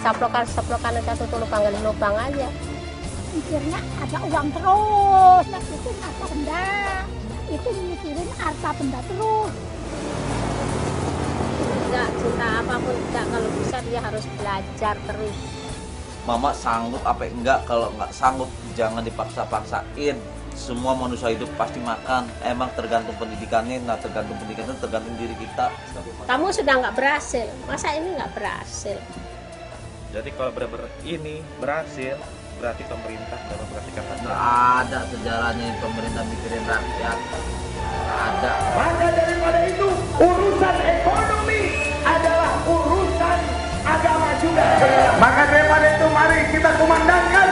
saplokan aja tuh lubang aja. Mikirnya ada uang terus, nah itu harta benda, itu mikirin harta benda terus. Enggak, cinta apapun enggak, kalau bisa dia harus belajar terus. Mama sanggup apa enggak? Kalau nggak sanggup jangan dipaksa-paksain. Semua manusia hidup pasti makan. Emang tergantung pendidikannya. Nah, tergantung pendidikan itu tergantung diri kita. Kamu sudah nggak berhasil, masa ini nggak berhasil? Jadi kalau benar-benar ini berhasil, berarti pemerintah sudah memperhatikan rakyat. Nggak ada sejarahnya pemerintah mikirin rakyat. Nggak ada. Maka daripada itu urusan ekonomi adalah urusan agama juga. Maka daripada itu mari kita kumandangkan